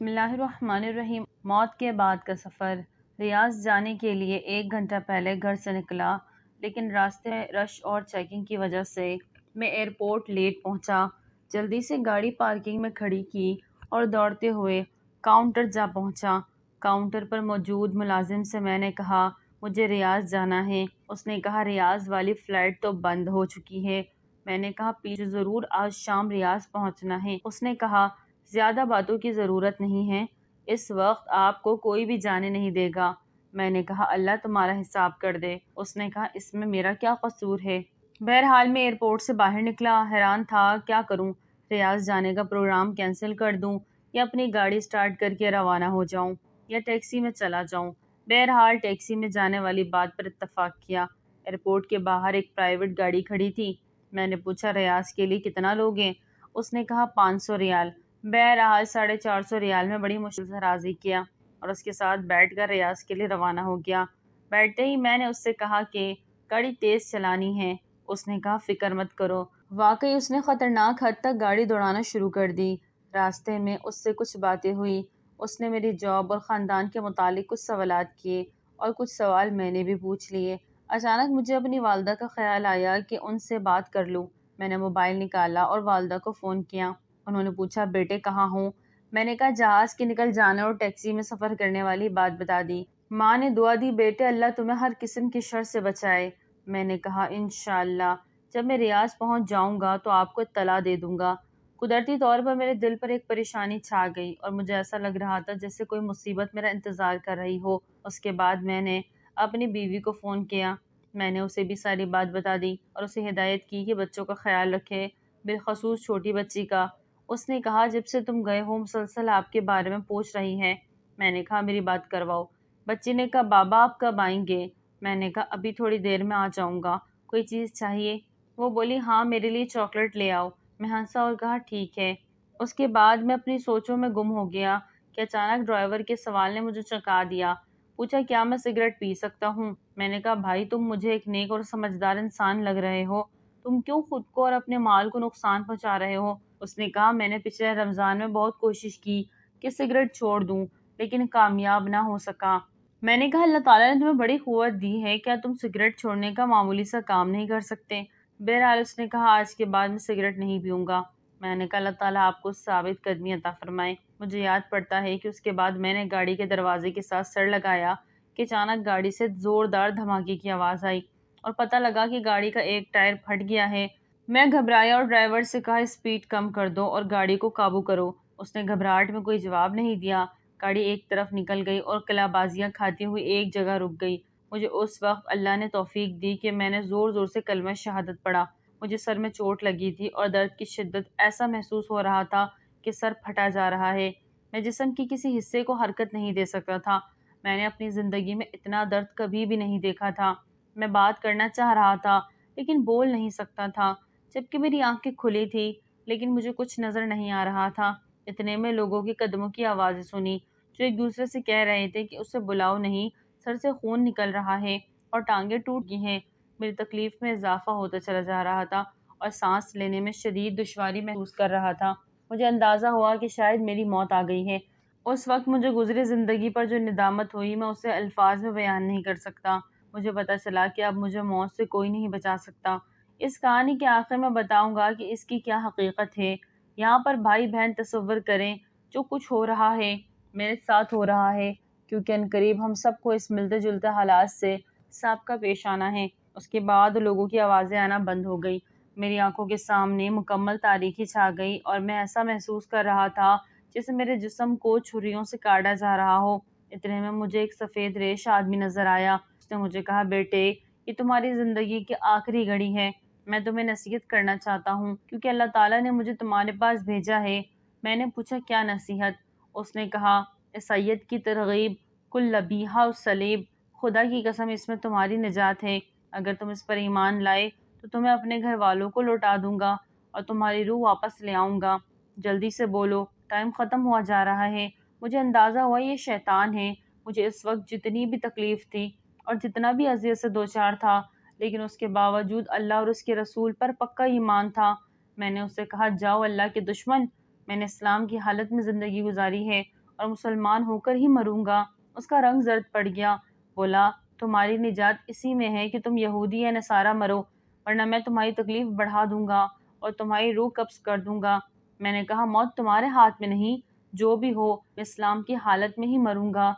بسم اللہ الرحمن الرحیم۔ موت کے بعد کا سفر۔ ریاض جانے کے لیے 1 گھنٹہ پہلے گھر سے نکلا، لیکن راستے میں رش اور چیکنگ کی وجہ سے میں ایئرپورٹ لیٹ پہنچا۔ جلدی سے گاڑی پارکنگ میں کھڑی کی اور دوڑتے ہوئے کاؤنٹر جا پہنچا۔ کاؤنٹر پر موجود ملازم سے میں نے کہا مجھے ریاض جانا ہے۔ اس نے کہا ریاض والی فلائٹ تو بند ہو چکی ہے۔ میں نے کہا پلیز ضرور آج شام ریاض پہنچنا ہے۔ اس نے کہا زیادہ باتوں کی ضرورت نہیں ہے، اس وقت آپ کو کوئی بھی جانے نہیں دے گا۔ میں نے کہا اللہ تمہارا حساب کر دے۔ اس نے کہا اس میں میرا کیا قصور ہے؟ بہرحال میں ایئرپورٹ سے باہر نکلا، حیران تھا کیا کروں، ریاض جانے کا پروگرام کینسل کر دوں یا اپنی گاڑی سٹارٹ کر کے روانہ ہو جاؤں یا ٹیکسی میں چلا جاؤں۔ بہرحال ٹیکسی میں جانے والی بات پر اتفاق کیا۔ ایئرپورٹ کے باہر ایک پرائیویٹ گاڑی کھڑی تھی۔ میں نے پوچھا ریاض کے لیے کتنا لوگے؟ اس نے کہا 500 ریال۔ بہرحال 450 ریال میں بڑی مشکل سے راضی کیا اور اس کے ساتھ بیٹھ کر ریاض کے لیے روانہ ہو گیا۔ بیٹھتے ہی میں نے اس سے کہا کہ گاڑی تیز چلانی ہے۔ اس نے کہا فکر مت کرو۔ واقعی اس نے خطرناک حد تک گاڑی دوڑانا شروع کر دی۔ راستے میں اس سے کچھ باتیں ہوئی۔ اس نے میری جاب اور خاندان کے متعلق کچھ سوالات کیے اور کچھ سوال میں نے بھی پوچھ لیے۔ اچانک مجھے اپنی والدہ کا خیال آیا کہ ان سے بات کر لوں۔ میں نے موبائل نکالا اور والدہ کو فون کیا۔ انہوں نے پوچھا بیٹے کہاں ہوں؟ میں نے کہا جہاز کے نکل جانے اور ٹیکسی میں سفر کرنے والی بات بتا دی۔ ماں نے دعا دی بیٹے اللہ تمہیں ہر قسم کی شر سے بچائے۔ میں نے کہا انشاءاللہ جب میں ریاض پہنچ جاؤں گا تو آپ کو اطلاع دے دوں گا۔ قدرتی طور پر میرے دل پر ایک پریشانی چھا گئی اور مجھے ایسا لگ رہا تھا جیسے کوئی مصیبت میرا انتظار کر رہی ہو۔ اس کے بعد میں نے اپنی بیوی کو فون کیا۔ میں نے اسے بھی ساری بات بتا دی اور اسے ہدایت کی کہ بچوں کا خیال رکھے، بالخصوص چھوٹی بچی کا۔ اس نے کہا جب سے تم گئے ہو مسلسل آپ کے بارے میں پوچھ رہی ہے۔ میں نے کہا میری بات کرواؤ۔ بچی نے کہا بابا آپ کب آئیں گے؟ میں نے کہا ابھی تھوڑی دیر میں آ جاؤں گا۔ کوئی چیز چاہیے؟ وہ بولی ہاں میرے لیے چاکلیٹ لے آؤ۔ میں ہنسا اور کہا ٹھیک ہے۔ اس کے بعد میں اپنی سوچوں میں گم ہو گیا کہ اچانک ڈرائیور کے سوال نے مجھے چونکا دیا۔ پوچھا کیا میں سگریٹ پی سکتا ہوں؟ میں نے کہا بھائی تم مجھے ایک نیک اور سمجھدار انسان لگ رہے ہو، تم کیوں خود کو اور اپنے مال کو نقصان پہنچا رہے ہو؟ اس نے کہا میں نے پچھلے رمضان میں بہت کوشش کی کہ سگریٹ چھوڑ دوں لیکن کامیاب نہ ہو سکا۔ میں نے کہا اللہ تعالیٰ نے تمہیں بڑی قوت دی ہے، کیا تم سگریٹ چھوڑنے کا معمولی سا کام نہیں کر سکتے؟ بہرحال اس نے کہا آج کے بعد میں سگریٹ نہیں پیوں گا۔ میں نے کہا اللہ تعالیٰ آپ کو ثابت قدمی عطا فرمائے۔ مجھے یاد پڑتا ہے کہ اس کے بعد میں نے گاڑی کے دروازے کے ساتھ سر لگایا کہ اچانک گاڑی سے زوردار دھماکے کی آواز آئی اور پتہ لگا کہ گاڑی کا ایک ٹائر پھٹ گیا ہے۔ میں گھبرایا اور ڈرائیور سے کہا اسپیڈ کم کر دو اور گاڑی کو قابو کرو۔ اس نے گھبراہٹ میں کوئی جواب نہیں دیا۔ گاڑی ایک طرف نکل گئی اور قلعہ بازیاں کھاتی ہوئی ایک جگہ رک گئی۔ مجھے اس وقت اللہ نے توفیق دی کہ میں نے زور زور سے کلمہ شہادت پڑھا۔ مجھے سر میں چوٹ لگی تھی اور درد کی شدت ایسا محسوس ہو رہا تھا کہ سر پھٹا جا رہا ہے۔ میں جسم کی کسی حصے کو حرکت نہیں دے سکتا تھا۔ میں نے اپنی زندگی میں اتنا درد کبھی بھی نہیں دیکھا تھا۔ میں بات کرنا چاہ رہا تھا لیکن بول نہیں سکتا تھا، جبکہ میری آنکھیں کھلی تھی لیکن مجھے کچھ نظر نہیں آ رہا تھا۔ اتنے میں لوگوں کے قدموں کی آوازیں سنی جو ایک دوسرے سے کہہ رہے تھے کہ اسے بلاؤ نہیں، سر سے خون نکل رہا ہے اور ٹانگیں ٹوٹ گئی ہیں۔ میری تکلیف میں اضافہ ہوتا چلا جا رہا تھا اور سانس لینے میں شدید دشواری محسوس کر رہا تھا۔ مجھے اندازہ ہوا کہ شاید میری موت آ گئی ہے۔ اس وقت مجھے گزری زندگی پر جو ندامت ہوئی میں اسے الفاظ میں بیان نہیں کر سکتا۔ مجھے پتہ چلا کہ اب مجھے موت سے کوئی نہیں بچا سکتا۔ اس کہانی کے آخر میں بتاؤں گا کہ اس کی کیا حقیقت ہے۔ یہاں پر بھائی بہن تصور کریں جو کچھ ہو رہا ہے میرے ساتھ ہو رہا ہے، کیونکہ عنقریب ہم سب کو اس ملتے جلتے حالات سے سابقہ پیش آنا ہے۔ اس کے بعد لوگوں کی آوازیں آنا بند ہو گئی۔ میری آنکھوں کے سامنے مکمل تاریکی چھا گئی اور میں ایسا محسوس کر رہا تھا جیسے میرے جسم کو چھریوں سے کاٹا جا رہا ہو۔ اتنے میں مجھے ایک سفید ریش آدمی نظر آیا۔ اس نے مجھے کہا بیٹے یہ تمہاری زندگی کی آخری گھڑی ہے، میں تمہیں نصیحت کرنا چاہتا ہوں کیونکہ اللہ تعالیٰ نے مجھے تمہارے پاس بھیجا ہے۔ میں نے پوچھا کیا نصیحت؟ اس نے کہا اے سید کی ترغیب کل لبیحہ الصلیب، خدا کی قسم اس میں تمہاری نجات ہے۔ اگر تم اس پر ایمان لائے تو تمہیں اپنے گھر والوں کو لوٹا دوں گا اور تمہاری روح واپس لے آؤں گا۔ جلدی سے بولو، ٹائم ختم ہوا جا رہا ہے۔ مجھے اندازہ ہوا یہ شیطان ہے۔ مجھے اس وقت جتنی بھی تکلیف تھی اور جتنا بھی اذیت سے دوچار تھا لیکن اس کے باوجود اللہ اور اس کے رسول پر پکا ایمان تھا۔ میں نے اس سے کہا جاؤ اللہ کے دشمن، میں نے اسلام کی حالت میں زندگی گزاری ہے اور مسلمان ہو کر ہی مروں گا۔ اس کا رنگ زرد پڑ گیا۔ بولا تمہاری نجات اسی میں ہے کہ تم یہودی یا نصارہ مرو، ورنہ میں تمہاری تکلیف بڑھا دوں گا اور تمہاری روح قبض کر دوں گا۔ میں نے کہا موت تمہارے ہاتھ میں نہیں، جو بھی ہو میں اسلام کی حالت میں ہی مروں گا۔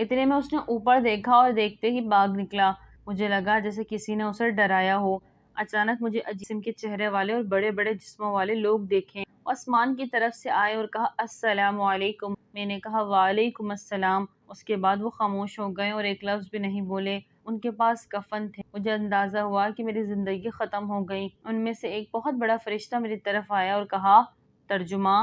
اتنے میں اس نے اوپر دیکھا اور دیکھتے ہی بھاگ نکلا۔ مجھے لگا جیسے کسی نے اسے ڈرایا ہو۔ اچانک مجھے عجیب قسم کے چہرے والے اور بڑے بڑے جسموں والے لوگ دیکھے، آسمان کی طرف سے آئے اور کہا السلام علیکم۔ میں نے کہا وعلیکم السلام۔ اس کے بعد وہ خاموش ہو گئے اور ایک لفظ بھی نہیں بولے۔ ان کے پاس کفن تھے۔ مجھے اندازہ ہوا کہ میری زندگی ختم ہو گئی۔ ان میں سے ایک بہت بڑا فرشتہ میری طرف آیا اور کہا ترجمہ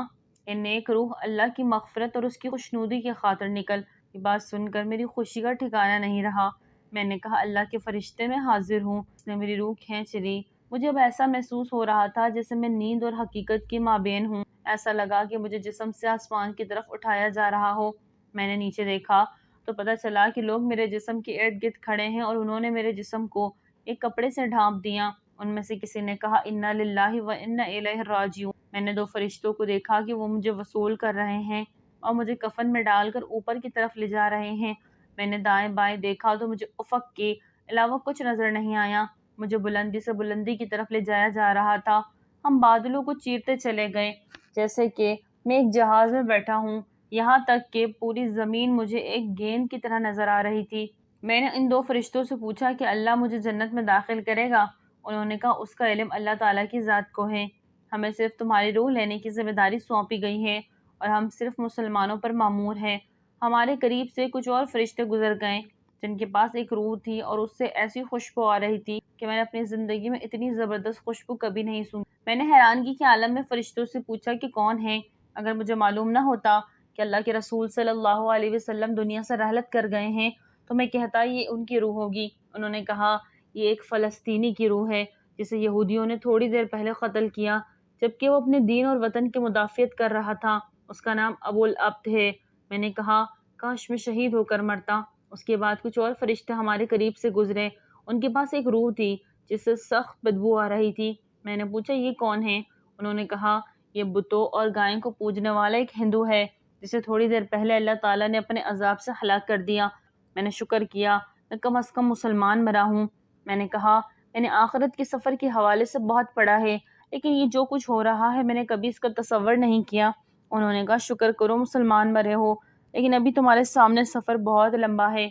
اے نیک روح، اللہ کی مغفرت اور اس کی خوشنودی کی خاطر نکل۔ یہ بات سن کر میری خوشی کا ٹھکانہ نہیں رہا۔ میں نے کہا اللہ کے فرشتے میں حاضر ہوں۔ اس نے میری روح کھینچ لی۔ مجھے اب ایسا محسوس ہو رہا تھا جیسے میں نیند اور حقیقت کے مابین ہوں۔ ایسا لگا کہ مجھے جسم سے آسمان کی طرف اٹھایا جا رہا ہو۔ میں نے نیچے دیکھا تو پتہ چلا کہ لوگ میرے جسم کے ارد گرد کھڑے ہیں اور انہوں نے میرے جسم کو ایک کپڑے سے ڈھانپ دیا۔ ان میں سے کسی نے کہا انا للہ و انا الیہ راجعون۔ میں نے دو فرشتوں کو دیکھا کہ وہ مجھے وصول کر رہے ہیں اور مجھے کفن میں ڈال کر اوپر کی طرف لے جا رہے ہیں۔ میں نے دائیں بائیں دیکھا تو مجھے افق کے علاوہ کچھ نظر نہیں آیا۔ مجھے بلندی سے بلندی کی طرف لے جایا جا رہا تھا۔ ہم بادلوں کو چیرتے چلے گئے جیسے کہ میں ایک جہاز میں بیٹھا ہوں، یہاں تک کہ پوری زمین مجھے ایک گیند کی طرح نظر آ رہی تھی۔ میں نے ان دو فرشتوں سے پوچھا کہ اللہ مجھے جنت میں داخل کرے گا؟ انہوں نے کہا اس کا علم اللہ تعالیٰ کی ذات کو ہے، ہمیں صرف تمہاری روح لینے کی ذمہ داری سونپی گئی ہے اور ہم صرف مسلمانوں پر مامور ہیں۔ ہمارے قریب سے کچھ اور فرشتے گزر گئے جن کے پاس ایک روح تھی اور اس سے ایسی خوشبو آ رہی تھی کہ میں نے اپنی زندگی میں اتنی زبردست خوشبو کبھی نہیں سنی۔ میں نے حیرانگی کے عالم میں فرشتوں سے پوچھا کہ کون ہیں؟ اگر مجھے معلوم نہ ہوتا کہ اللہ کے رسول صلی اللہ علیہ وسلم دنیا سے رحلت کر گئے ہیں تو میں کہتا یہ ان کی روح ہوگی۔ انہوں نے کہا یہ ایک فلسطینی کی روح ہے جسے یہودیوں نے تھوڑی دیر پہلے قتل کیا جبکہ وہ اپنے دین اور وطن کی مدافعت کر رہا تھا۔ اس کا نام ابو العبد ہے۔ میں نے کہا کاش میں شہید ہو کر مرتا۔ اس کے بعد کچھ اور فرشتے ہمارے قریب سے گزرے۔ ان کے پاس ایک روح تھی جس سے سخت بدبو آ رہی تھی۔ میں نے پوچھا یہ کون ہے؟ انہوں نے کہا یہ بتوں اور گائیں کو پوجنے والا ایک ہندو ہے جسے تھوڑی دیر پہلے اللہ تعالیٰ نے اپنے عذاب سے ہلاک کر دیا۔ میں نے شکر کیا میں کم از کم مسلمان مرا ہوں۔ میں نے کہا میں نے آخرت کے سفر کے حوالے سے بہت پڑھا ہے لیکن یہ جو کچھ ہو رہا ہے میں نے کبھی اس کا تصور نہیں کیا۔ انہوں نے کہا شکر کرو مسلمان مرے ہو، لیکن ابھی تمہارے سامنے سفر بہت لمبا ہے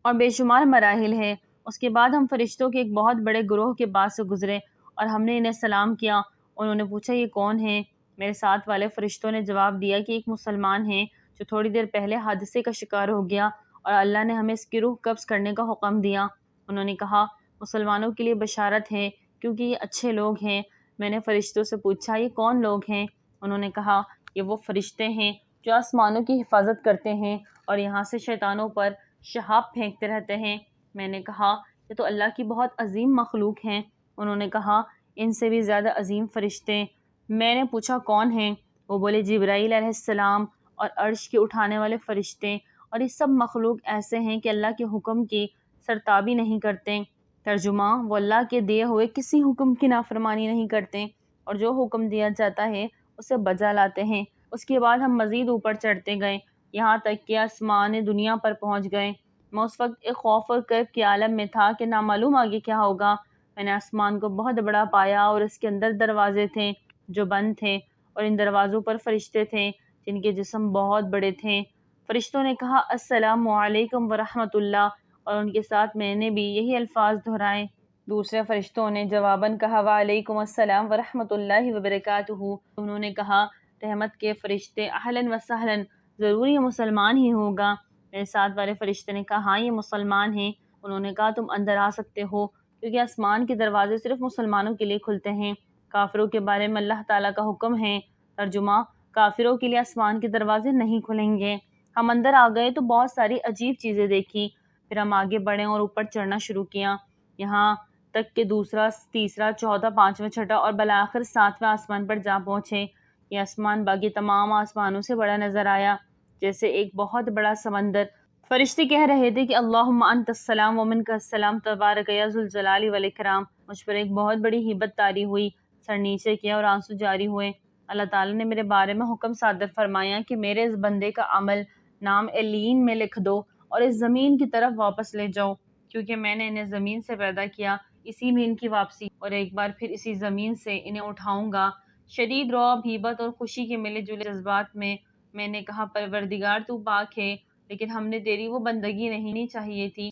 اور بے شمار مراحل ہے۔ اس کے بعد ہم فرشتوں کے ایک بہت بڑے گروہ کے پاس سے گزرے اور ہم نے انہیں سلام کیا۔ انہوں نے پوچھا یہ کون ہے؟ میرے ساتھ والے فرشتوں نے جواب دیا کہ ایک مسلمان ہے جو تھوڑی دیر پہلے حادثے کا شکار ہو گیا اور اللہ نے ہمیں اس کی روح قبض کرنے کا حکم دیا۔ انہوں نے کہا مسلمانوں کے لیے بشارت ہے کیونکہ یہ اچھے لوگ ہیں۔ میں نے فرشتوں سے پوچھا یہ کون لوگ ہیں؟ انہوں نے کہا یہ وہ فرشتے ہیں جو آسمانوں کی حفاظت کرتے ہیں اور یہاں سے شیطانوں پر شہاب پھینکتے رہتے ہیں۔ میں نے کہا یہ تو اللہ کی بہت عظیم مخلوق ہیں۔ انہوں نے کہا ان سے بھی زیادہ عظیم فرشتے۔ میں نے پوچھا کون ہیں؟ وہ بولے جبرائیل علیہ السلام اور عرش کے اٹھانے والے فرشتے، اور یہ سب مخلوق ایسے ہیں کہ اللہ کے حکم کی سرتابی نہیں کرتے۔ ترجمہ وہ اللہ کے دیے ہوئے کسی حکم کی نافرمانی نہیں کرتے اور جو حکم دیا جاتا ہے اسے بجا لاتے ہیں۔ اس کے بعد ہم مزید اوپر چڑھتے گئے یہاں تک کہ آسمان دنیا پر پہنچ گئے۔ میں اس وقت ایک خوف اور کرب کے عالم میں تھا کہ نامعلوم آگے کیا ہوگا۔ میں نے آسمان کو بہت بڑا پایا اور اس کے اندر دروازے تھے جو بند تھے اور ان دروازوں پر فرشتے تھے جن کے جسم بہت بڑے تھے۔ فرشتوں نے کہا السلام علیکم ورحمۃ اللہ اور ان کے ساتھ میں نے بھی یہی الفاظ دہرائے۔ دوسرے فرشتوں نے جواباً کہا وعلیکم السلام ورحمۃ اللہ وبرکاتہ۔ انہوں نے کہا رحمت کے فرشتے اہلاً و سہلاً، ضرور یہ مسلمان ہی ہوگا۔ میرے ساتھ والے فرشتے نے کہا ہاں یہ مسلمان ہیں۔ انہوں نے کہا تم اندر آ سکتے ہو کیونکہ آسمان کے دروازے صرف مسلمانوں کے لیے کھلتے ہیں۔ کافروں کے بارے میں اللہ تعالیٰ کا حکم ہے۔ ترجمہ کافروں کے لیے آسمان کے دروازے نہیں کھلیں گے۔ ہم اندر آ گئے تو بہت ساری عجیب چیزیں دیکھی۔ پھر ہم آگے بڑھے اور اوپر چڑھنا شروع کیا یہاں تک کہ دوسرا، تیسرا، چوتھا، پانچواں، چھٹا اور بالآخر ساتویں آسمان پر جا پہنچے۔ یہ آسمان باقی تمام آسمانوں سے بڑا نظر آیا جیسے ایک بہت بڑا سمندر۔ فرشتے کہہ رہے تھے کہ اللہم انت السلام ومنک السلام تبارک یا ذو الجلال والاکرام۔ مجھ پر ایک بہت بڑی ہیبت طاری ہوئی، سر نیچے کیا اور آنسو جاری ہوئے۔ اللہ تعالیٰ نے میرے بارے میں حکم صادر فرمایا کہ میرے اس بندے کا عمل نام ایلین میں لکھ دو اور اس زمین کی طرف واپس لے جاؤ، کیونکہ میں نے انہیں زمین سے پیدا کیا، اسی میں ان کی واپسی اور ایک بار پھر اسی زمین سے انہیں اٹھاؤں گا۔ شدید رعب، ہیبت اور خوشی کے ملے جلے جذبات میں نے کہا، پروردگار تو پاک ہے، لیکن ہم نے تیری وہ بندگی نہیں چاہیے تھی۔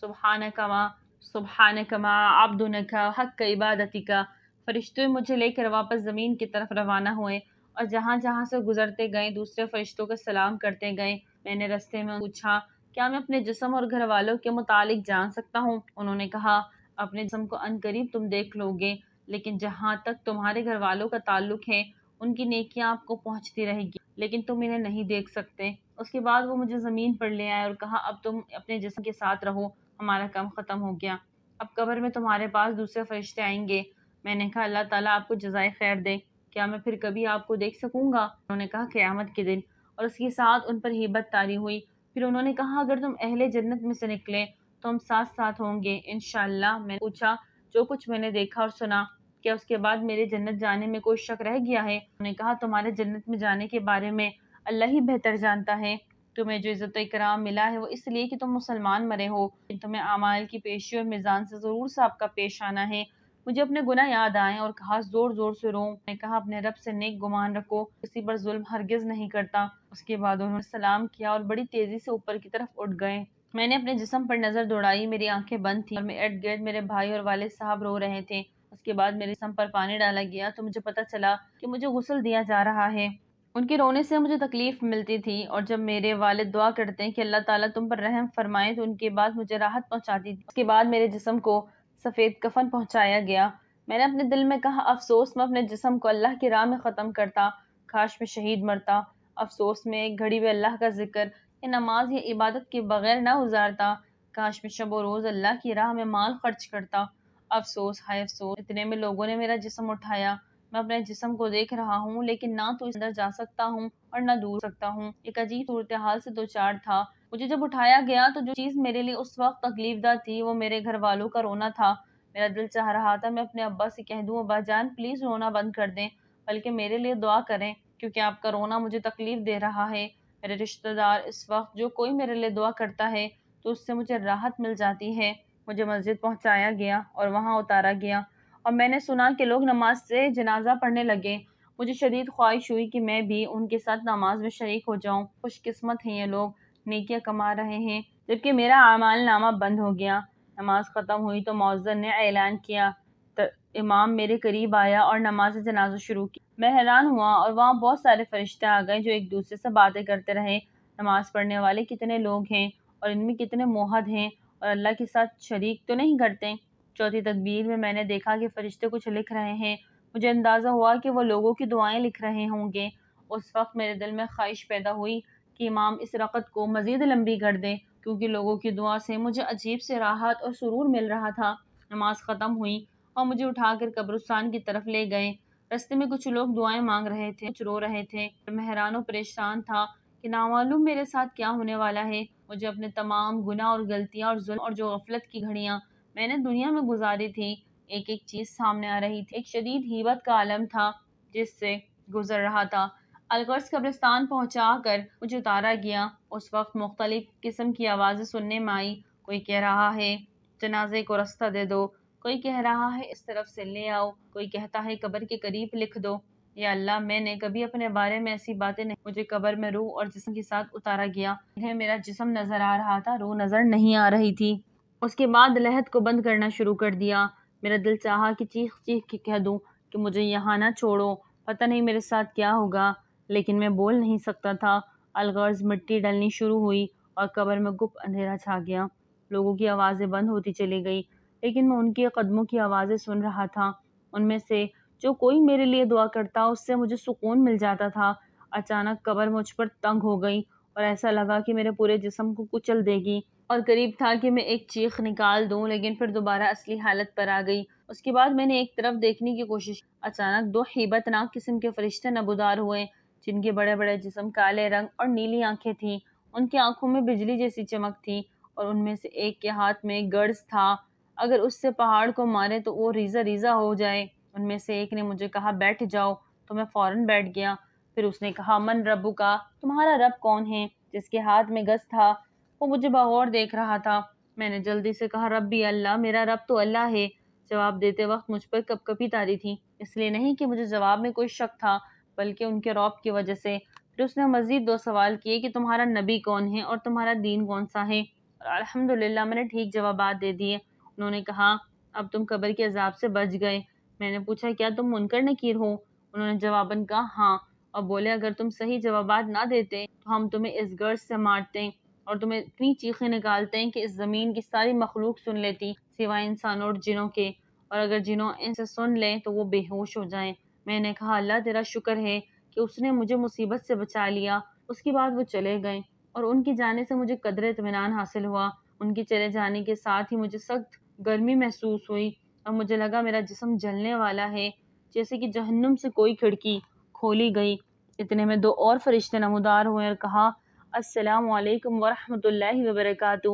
سبحانک ما عبدنک حق عبادتک۔ فرشتے مجھے لے کر واپس زمین کی طرف روانہ ہوئے اور جہاں جہاں سے گزرتے گئے دوسرے فرشتوں کو سلام کرتے گئے۔ میں نے رستے میں پوچھا، کیا میں اپنے جسم اور گھر والوں کے متعلق جان سکتا ہوں؟ انہوں نے کہا، اپنے جسم کو عنقریب تم دیکھ لو گے، لیکن جہاں تک تمہارے گھر والوں کا تعلق ہے ان کی نیکیاں آپ کو پہنچتی رہے گی، لیکن تم انہیں نہیں دیکھ سکتے۔ اس کے بعد وہ مجھے زمین پر لے آئے اور کہا، اب تم اپنے جسم کے ساتھ رہو، ہمارا کام ختم ہو گیا، اب قبر میں تمہارے پاس دوسرے فرشتے آئیں گے۔ میں نے کہا، اللہ تعالیٰ آپ کو جزائے خیر دے، کیا میں پھر کبھی آپ کو دیکھ سکوں گا؟ انہوں نے کہا، قیامت کے دن، اور اس کے ساتھ ان پر ہیبت طاری ہوئی۔ پھر انہوں نے کہا، اگر تم اہل جنت میں سے نکلے تو ہم ساتھ ساتھ ہوں گے انشاءاللہ۔ میں نے پوچھا، جو کچھ میں نے دیکھا اور سنا، کیا اس کے بعد میرے جنت جانے میں کوئی شک رہ گیا ہے؟ انہوں نے کہا، تمہارے جنت میں جانے کے بارے میں اللہ ہی بہتر جانتا ہے۔ تمہیں جو عزت و اکرام ملا ہے وہ اس لیے کہ تم مسلمان مرے ہو، لیکن تمہیں اعمال کی پیشی اور میزان سے ضرور سابقہ کا پیش آنا ہے۔ مجھے اپنے گناہ یاد آئے اور کہا، زور زور سے رو۔ میں نے کہا، اپنے رب سے نیک گمان رکھو، کسی پر ظلم ہرگز نہیں کرتا۔ اس کے بعد انہوں نے سلام کیا اور بڑی تیزی سے اوپر کی طرف اٹھ گئے۔ میں نے اپنے جسم پر نظر دوڑائی، میری آنکھیں بند تھیں اور میرے ارد گرد میرے بھائی اور والد صاحب رو رہے تھے۔ اس کے بعد میرے جسم پر پانی ڈالا گیا تو مجھے پتہ چلا کہ مجھے غسل دیا جا رہا ہے۔ ان کے رونے سے مجھے تکلیف ملتی تھی، اور جب میرے والد دعا کرتے ہیں کہ اللہ تعالیٰ تم پر رحم فرمائے تو ان کے بعد مجھے راحت پہنچاتی تھی۔ اس کے بعد میرے جسم کو سفید کفن پہنچایا گیا۔ میں نے اپنے دل میں کہا، افسوس میں اپنے جسم کو اللہ کی راہ میں ختم کرتا، کاش میں شہید مرتا۔ افسوس میں ایک گھڑی بھی اللہ کا ذکر یا نماز یا عبادت کے بغیر نہ گزارتا، کاش میں شب و روز اللہ کی راہ میں مال خرچ کرتا۔ افسوس، ہائے افسوس، اتنے میں لوگوں نے میرا جسم اٹھایا۔ میں اپنے جسم کو دیکھ رہا ہوں، لیکن نہ تو اس اندر جا سکتا ہوں اور نہ دور سکتا ہوں۔ ایک عجیب صورتحال سے دوچار تھا۔ مجھے جب اٹھایا گیا تو جو چیز میرے لیے اس وقت تکلیف دہ تھی وہ میرے گھر والوں کا رونا تھا۔ میرا دل چاہ رہا تھا میں اپنے ابا سے کہہ دوں، ابا جان پلیز رونا بند کر دیں، بلکہ میرے لیے دعا کریں، کیونکہ آپ کا رونا مجھے تکلیف دے رہا ہے۔ میرے رشتہ دار، اس وقت جو کوئی میرے لیے دعا کرتا ہے تو اس سے مجھے راحت مل جاتی ہے۔ مجھے مسجد پہنچایا گیا اور وہاں اتارا گیا، اور میں نے سنا کہ لوگ نماز سے جنازہ پڑھنے لگے۔ مجھے شدید خواہش ہوئی کہ میں بھی ان کے ساتھ نماز میں شریک ہو جاؤں۔ خوش قسمت ہیں یہ لوگ، نیکیاں کما رہے ہیں، جبکہ میرا اعمال نامہ بند ہو گیا۔ نماز ختم ہوئی تو مؤذن نے اعلان کیا، امام میرے قریب آیا اور نماز جنازہ شروع کی۔ میں حیران ہوا اور وہاں بہت سارے فرشتے آ گئے جو ایک دوسرے سے باتیں کرتے رہے، نماز پڑھنے والے کتنے لوگ ہیں اور ان میں کتنے موحد ہیں اور اللہ کے ساتھ شریک تو نہیں کرتے۔ چوتھی تکبیر میں نے دیکھا کہ فرشتے کچھ لکھ رہے ہیں۔ مجھے اندازہ ہوا کہ وہ لوگوں کی دعائیں لکھ رہے ہوں گے۔ اس وقت میرے دل میں خواہش پیدا ہوئی کہ امام اس رکعت کو مزید لمبی کر دیں، کیونکہ لوگوں کی دعا سے مجھے عجیب سے راحت اور سرور مل رہا تھا۔ نماز ختم ہوئی اور مجھے اٹھا کر قبرستان کی طرف لے گئے۔ رستے میں کچھ لوگ دعائیں مانگ رہے تھے، کچھ رو رہے تھے، میں حیران و پریشان تھا کہ نامعلوم میرے ساتھ کیا ہونے والا ہے۔ مجھے اپنے تمام گناہ اور غلطیاں اور ظلم اور جو غفلت کی گھڑیاں میں نے دنیا میں گزاری تھی ایک ایک چیز سامنے آ رہی تھی۔ ایک شدید ہیبت کا عالم تھا جس سے گزر رہا تھا۔ الغرض قبرستان پہنچا کر مجھے اتارا گیا۔ اس وقت مختلف قسم کی آوازیں سننے میں آئی۔ کوئی کہہ رہا ہے جنازے کو رستہ دے دو، کوئی کہہ رہا ہے اس طرف سے لے آؤ، کوئی کہتا ہے قبر کے قریب لکھ دو۔ یا اللہ، میں نے کبھی اپنے بارے میں ایسی باتیں نہیں۔ مجھے قبر میں روح اور جسم کے ساتھ اتارا گیا۔ انہیں میرا جسم نظر آ رہا تھا، روح نظر نہیں آ رہی تھی۔ اس کے بعد لہد کو بند کرنا شروع کر دیا۔ میرا دل چاہا کہ چیخ چیخ کے کہہ دوں کہ مجھے یہاں نہ چھوڑو، پتہ نہیں میرے ساتھ کیا ہوگا، لیکن میں بول نہیں سکتا تھا۔ الغرض مٹی ڈلنی شروع ہوئی اور قبر میں گپ اندھیرا چھا گیا۔ لوگوں کی آوازیں بند ہوتی چلی گئی، لیکن میں ان کے قدموں کی آوازیں سن رہا تھا۔ ان میں سے جو کوئی میرے لیے دعا کرتا اس سے مجھے سکون مل جاتا تھا۔ اچانک قبر مجھ پر تنگ ہو گئی اور ایسا لگا کہ میرے پورے جسم کو کچل دے گی، اور قریب تھا کہ میں ایک چیخ نکال دوں، لیکن پھر دوبارہ اصلی حالت پر آ گئی۔ اس کے بعد میں نے ایک طرف دیکھنے کی کوشش کی۔ اچانک دو ہیبت ناک قسم کے فرشتے نمودار ہوئے جن کے بڑے بڑے جسم، کالے رنگ اور نیلی آنکھیں تھیں۔ ان کی آنکھوں میں بجلی جیسی چمک تھی، اور ان میں سے ایک کے ہاتھ میں گرز تھا، اگر اس سے پہاڑ کو مارے تو وہ ریزہ ریزہ ہو جائے۔ ان میں سے ایک نے مجھے کہا بیٹھ جاؤ، تو میں فوراً بیٹھ گیا۔ پھر اس نے کہا من ربک، تمہارا رب کون ہے؟ جس کے ہاتھ میں گز تھا وہ مجھے بغور دیکھ رہا تھا۔ میں نے جلدی سے کہا ربی اللہ، میرا رب تو اللہ ہے۔ جواب دیتے وقت مجھ پر کپ کپی طاری تھی، اس لیے نہیں کہ مجھے جواب میں کوئی شک تھا بلکہ ان کے رعب کی وجہ سے۔ پھر اس نے مزید 2 سوال کیے کہ تمہارا نبی کون ہے اور تمہارا دین کون سا ہے، اور الحمدللہ میں نے ٹھیک جوابات دے دیے۔ انہوں نے کہا اب تم قبر کے عذاب سے بچ گئے۔ میں نے پوچھا کیا تم منکر نکیر ہو؟ انہوں نے جواباً کہا ہاں، اور بولے اگر تم صحیح جوابات نہ دیتے تو ہم تمہیں اس غرض سے مارتے اور تمہیں اتنی چیخیں نکالتے کہ اس زمین کی ساری مخلوق سن لیتی سوائے انسانوں اور جنوں کے، اور اگر جنوں ان سے سن لیں تو وہ بے ہوش ہو جائیں۔ میں نے کہا اللہ تیرا شکر ہے کہ اس نے مجھے مصیبت سے بچا لیا۔ اس کے بعد وہ چلے گئے اور ان کی جانے سے مجھے قدر اطمینان حاصل ہوا۔ ان کے چلے جانے کے ساتھ ہی مجھے سخت گرمی محسوس ہوئی اور مجھے لگا میرا جسم جلنے والا ہے، جیسے کہ جہنم سے کوئی کھڑکی کھولی گئی۔ اتنے میں 2 اور فرشتے نمودار ہوئے اور کہا السلام علیکم ورحمۃ اللہ وبرکاتہ۔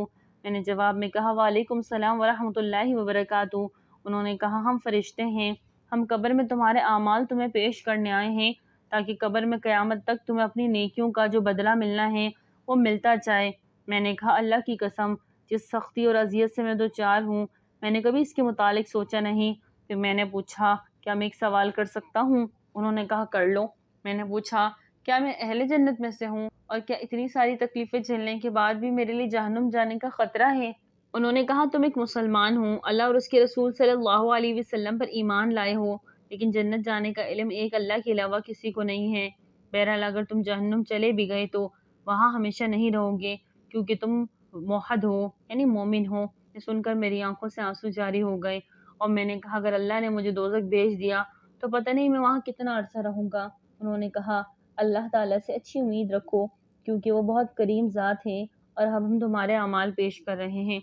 میں نے جواب میں کہا وعلیکم السلام ورحمۃ اللہ وبرکاتہ۔ انہوں نے کہا ہم فرشتے ہیں، ہم قبر میں تمہارے اعمال تمہیں پیش کرنے آئے ہیں تاکہ قبر میں قیامت تک تمہیں اپنی نیکیوں کا جو بدلہ ملنا ہے وہ ملتا جائے۔ میں نے کہا اللہ کی قسم، جس سختی اور اذیت سے میں دوچار ہوں میں نے کبھی اس کے متعلق سوچا نہیں۔ پھر میں نے پوچھا کیا میں ایک سوال کر سکتا ہوں؟ انہوں نے کہا کر لو۔ میں نے پوچھا کیا میں اہل جنت میں سے ہوں اور کیا اتنی ساری تکلیفیں جھیلنے کے بعد بھی میرے لیے جہنم جانے کا خطرہ ہے؟ انہوں نے کہا تم ایک مسلمان ہو، اللہ اور اس کے رسول صلی اللہ علیہ وسلم پر ایمان لائے ہو، لیکن جنت جانے کا علم ایک اللہ کے علاوہ کسی کو نہیں ہے۔ بہرحال اگر تم جہنم چلے بھی گئے تو وہاں ہمیشہ نہیں رہو گے کیونکہ تم موحد ہو یعنی مومن ہو۔ یہ سن کر میری آنکھوں سے آنسو جاری ہو گئے اور میں نے کہا اگر اللہ نے مجھے دوزخ بھیج دیا تو پتہ نہیں میں وہاں کتنا عرصہ رہوں گا۔ انہوں نے کہا اللہ تعالیٰ سے اچھی امید رکھو کیونکہ وہ بہت کریم ذات ہے اور ہم تمہارے اعمال پیش کر رہے ہیں